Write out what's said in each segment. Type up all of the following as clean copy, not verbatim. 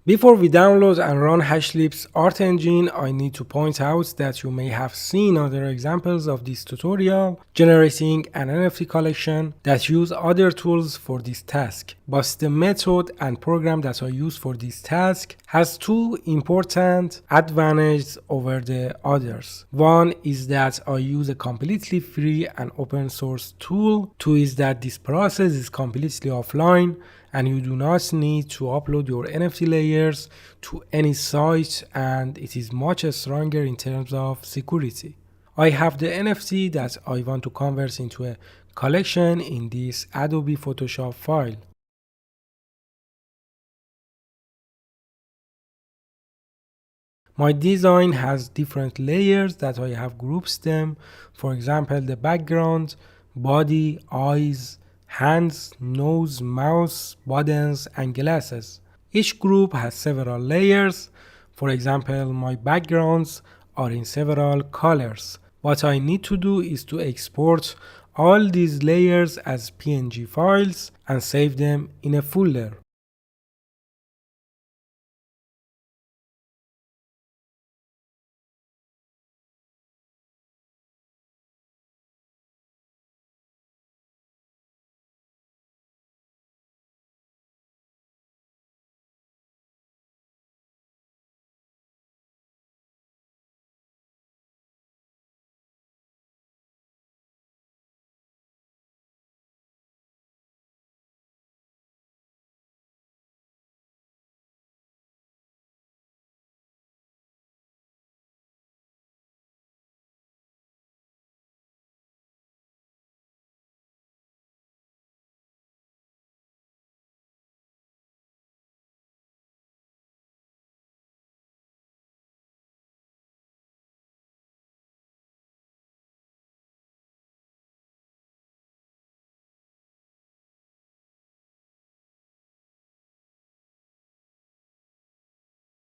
Before we download and run HashLips Art Engine, I need to point out that you may have seen other examples of this tutorial generating an NFT collection that use other tools for this task. But the method and program that I use for this task has two important advantages over the others. One is that I use a completely free and open source tool. Two is that this process is completely offline and you do not need to upload your NFT layers to any site, and it is much stronger in terms of security. I have the NFT that I want to convert into a collection in this Adobe Photoshop file. My design has different layers that I have grouped them. For example, the background, body, eyes, hands, nose, mouth, buttons, and glasses. Each group has several layers. For example, my backgrounds are in several colors. What I need to do is to export all these layers as PNG files and save them in a folder.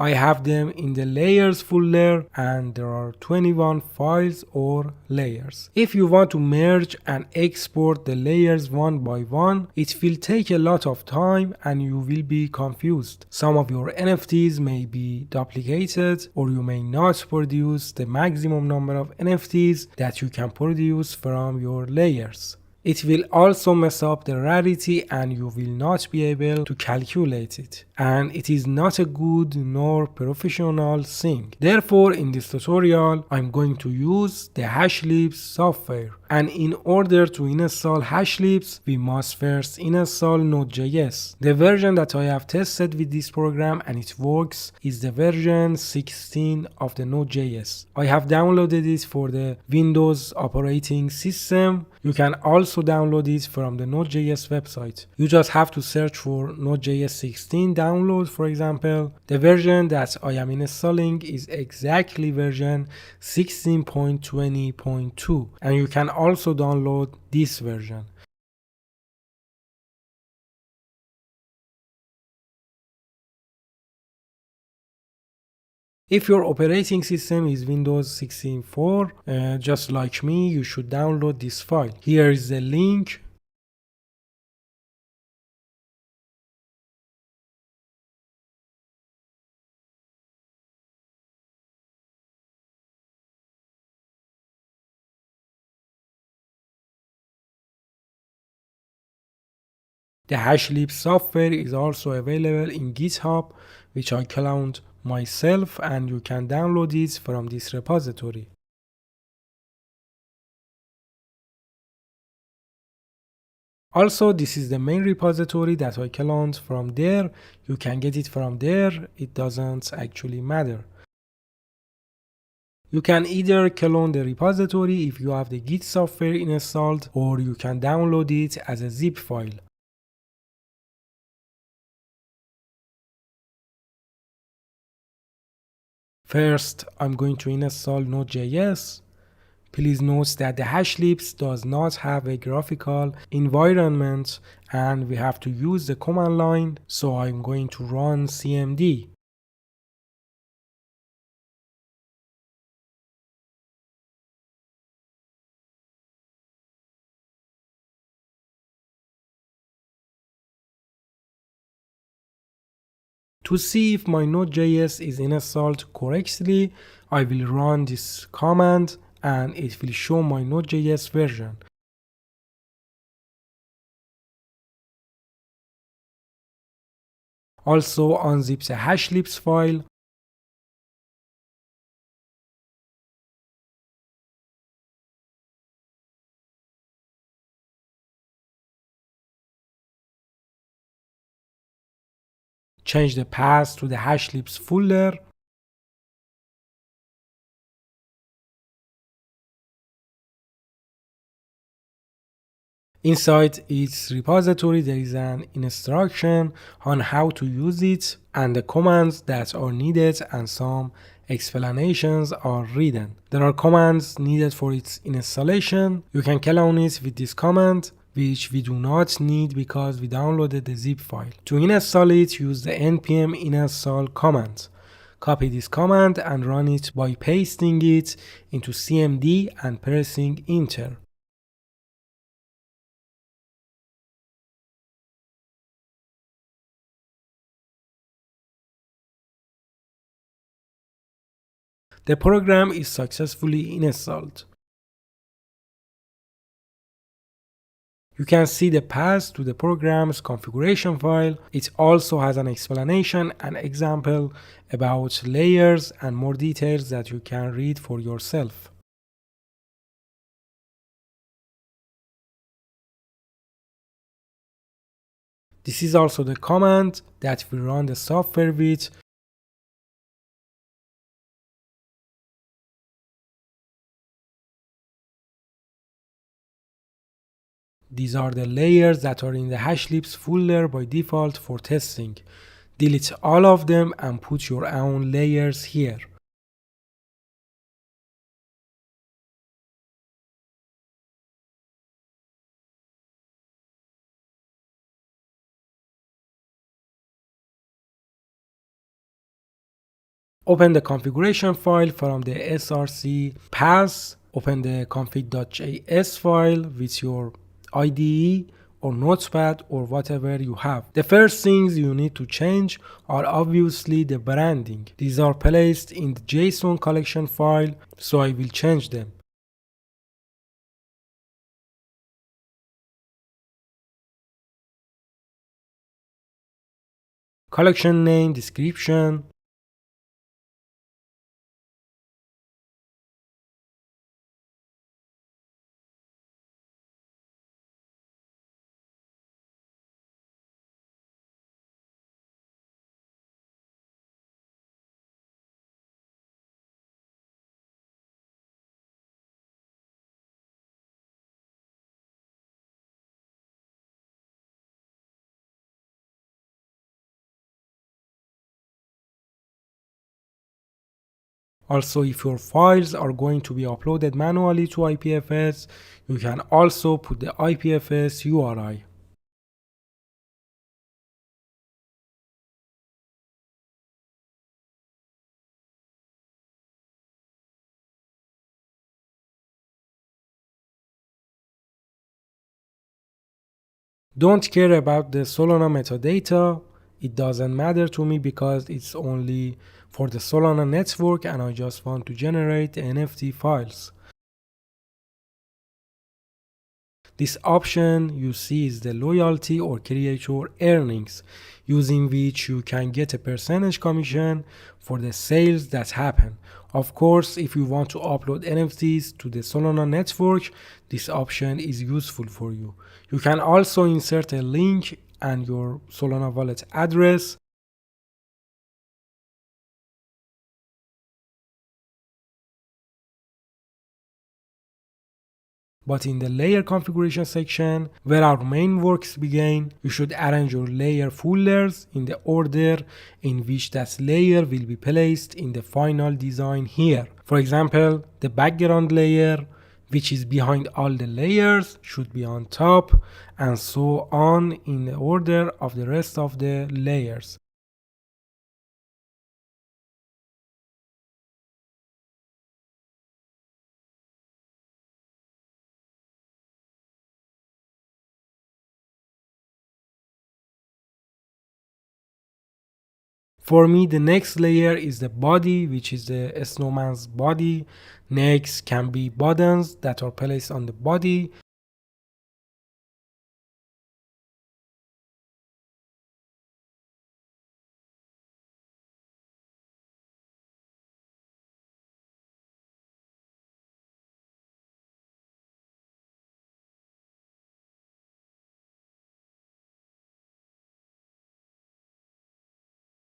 I have them in the layers folder and there are 21 files or layers. If you want to merge and export the layers one by one, it will take a lot of time and you will be confused. Some of your NFTs may be duplicated or you may not produce the maximum number of NFTs that you can produce from your layers. It will also mess up the rarity and you will not be able to calculate it. And it is not a good nor professional thing. Therefore, in this tutorial, I'm going to use the HashLips software. And in order to install HashLips, we must first install NodeJS. The version that I have tested with this program and it works is the version 16 of the NodeJS. I have downloaded it for the Windows operating system. You can also download it from the Node.js website. You just have to search for Node.js 16 download, for example. The version that I am installing is exactly version 16.20.2, and you can also download this version. If your operating system is Windows 16.4, just like me, you should download this file. Here is the link. The HashLips software is also available in GitHub, which I cloned myself, and you can download it from this repository. Also, this is the main repository that I cloned from there. You can get it from there. It doesn't actually matter. You can either clone the repository if you have the Git software installed, or you can download it as a zip file. First, I'm going to install Node.js. Please note that the HashLips does not have a graphical environment and we have to use the command line, so I'm going to run cmd. To see if my Node.js is installed correctly, I will run this command and it will show my Node.js version. Also unzip the HashLips file. Change the path to the HashLips folder. Inside its repository, there is an instruction on how to use it and the commands that are needed, and some explanations are written. There are commands needed for its installation. You can kill on it with this command, which we do not need because we downloaded the zip file. To install it, use the npm install command. Copy this command and run it by pasting it into cmd and pressing enter. The program is successfully installed. You can see the path to the program's configuration file. It also has an explanation and example about layers and more details that you can read for yourself. This is also the command that we run the software with. These are the layers that are in the HashLips folder by default for testing. Delete all of them and put your own layers here. Open the configuration file from the src path. Open the config.js file with your IDE or Notepad or whatever you have. The first things you need to change are obviously the branding. These are placed in the JSON collection file, so I will change them. Collection name, description. Also, if your files are going to be uploaded manually to IPFS, you can also put the IPFS URI. Don't care about the Solana metadata. It doesn't matter to me because it's only for the Solana network and I just want to generate NFT files. This option you see is the loyalty or creator earnings, using which you can get a percentage commission for the sales that happen. Of course, if you want to upload NFTs to the Solana network, this option is useful for you. You can also insert a link and your Solana wallet address. But in the layer configuration section, where our main works begin, you should arrange your layer folders in the order in which that layer will be placed in the final design here. For example, the background layer, which is behind all the layers, should be on top, and so on in the order of the rest of the layers. For me, the next layer is the body, which is the snowman's body. Next can be buttons that are placed on the body.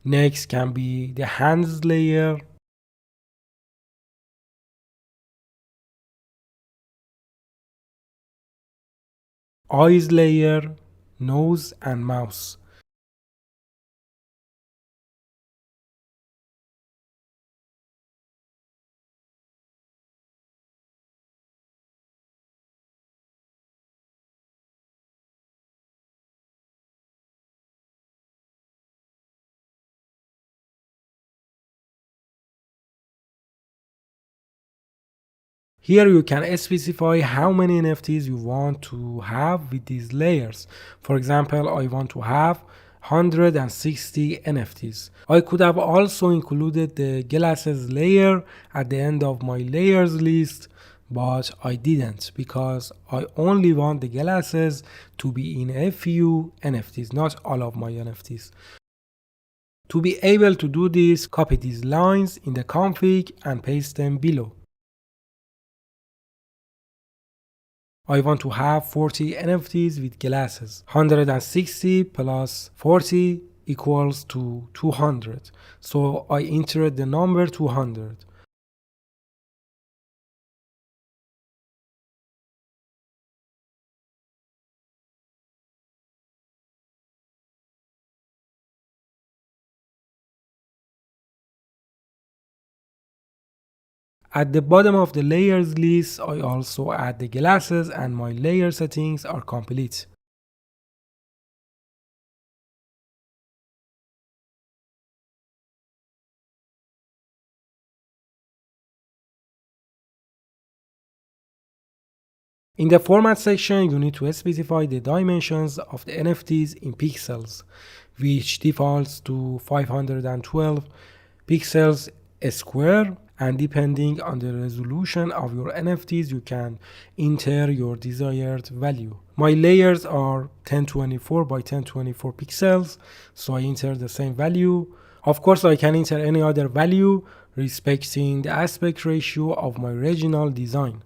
Next can be the hands layer, eyes layer, nose and mouth. Here you can specify how many NFTs you want to have with these layers. For example, I want to have 160 NFTs. I could have also included the glasses layer at the end of my layers list, but I didn't because I only want the glasses to be in a few NFTs, not all of my NFTs. To be able to do this, copy these lines in the config and paste them below. I want to have 40 NFTs with glasses. 160 plus 40 equals to 200. So I entered the number 200. At the bottom of the layers list, I also add the glasses and my layer settings are complete. In the format section, you need to specify the dimensions of the NFTs in pixels, which defaults to 512 pixels square, and depending on the resolution of your NFTs, you can enter your desired value. My layers are 1024 by 1024 pixels, so I enter the same value. Of course, I can enter any other value respecting the aspect ratio of my original design.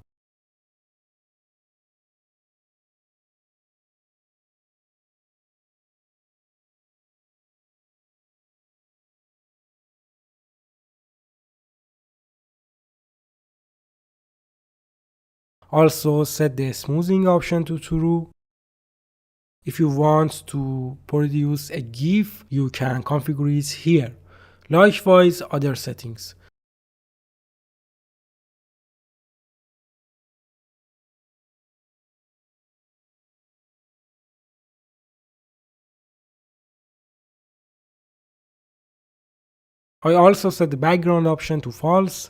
Also set the smoothing option to true. If you want to produce a GIF, you can configure it here. Likewise, other settings. I also set the background option to false.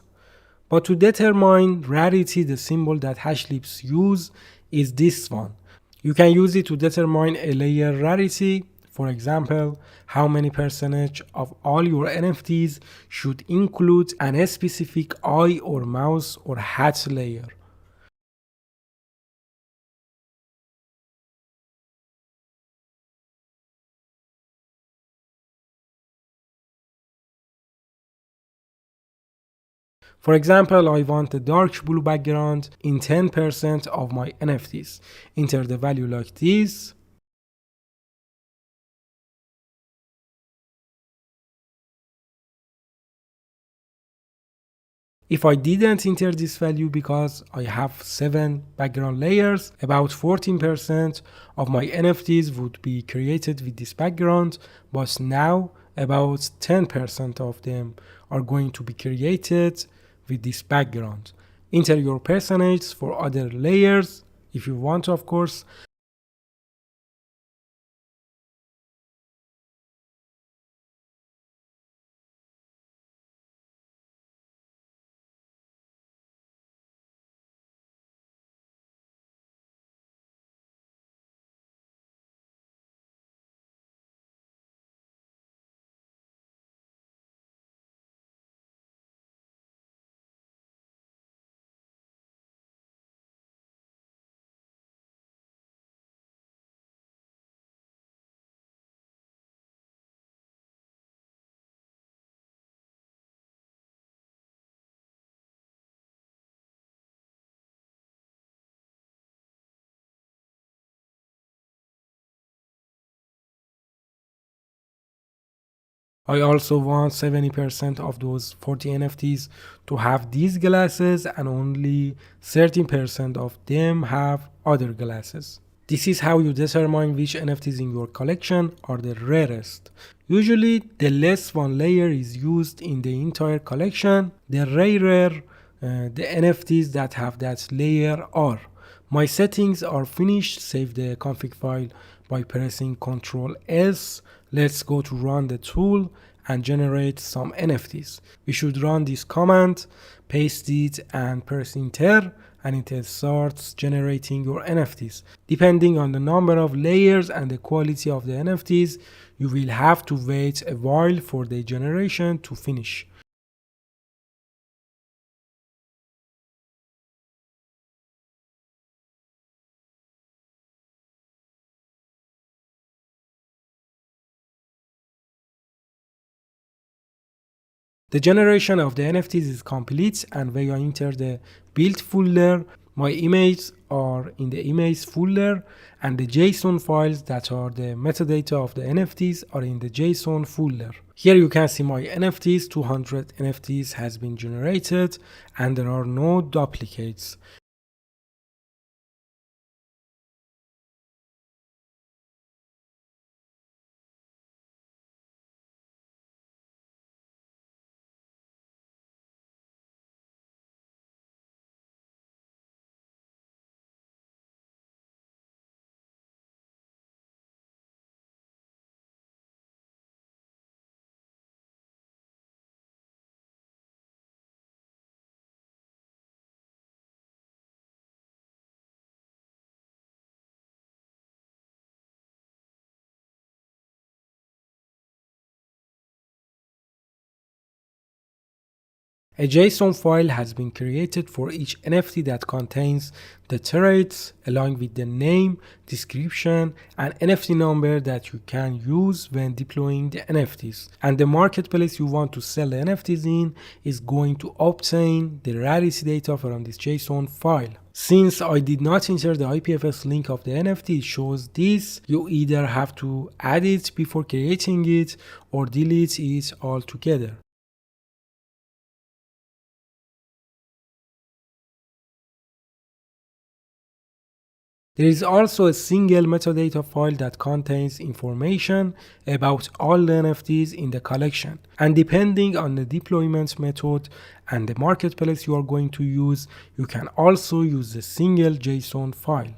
But to determine rarity, the symbol that HashLips use is this one. You can use it to determine a layer rarity. For example, how many percentage of all your NFTs should include a specific eye or mouse or hat layer. For example, I want a dark blue background in 10% of my NFTs. Enter the value like this. If I didn't enter this value because I have 7 background layers, about 14% of my NFTs would be created with this background, but now about 10% of them are going to be created with this background. Enter your percentage for other layers if you want, of course. I also want 70% of those 40 NFTs to have these glasses and only 13% of them have other glasses. This is how you determine which NFTs in your collection are the rarest. Usually, the less one layer is used in the entire collection, the rarer the NFTs that have that layer are. My settings are finished. Save the config file by pressing Ctrl S. Let's go to run the tool and generate some NFTs. We should run this command, paste it and press enter, and it starts generating your NFTs. Depending on the number of layers and the quality of the NFTs, you will have to wait a while for the generation to finish. The generation of the NFTs is complete, and when I enter the build folder, my images are in the image folder, and the JSON files that are the metadata of the NFTs are in the JSON folder. Here you can see my NFTs, 200 NFTs has been generated, and there are no duplicates. A JSON file has been created for each NFT that contains the traits along with the name, description, and NFT number that you can use when deploying the NFTs. And the marketplace you want to sell the NFTs in is going to obtain the rarity data from this JSON file. Since I did not enter the IPFS link of the NFT, it shows this. You either have to add it before creating it or delete it altogether. There is also a single metadata file that contains information about all the NFTs in the collection. And depending on the deployment method and the marketplace you are going to use, you can also use the single JSON file.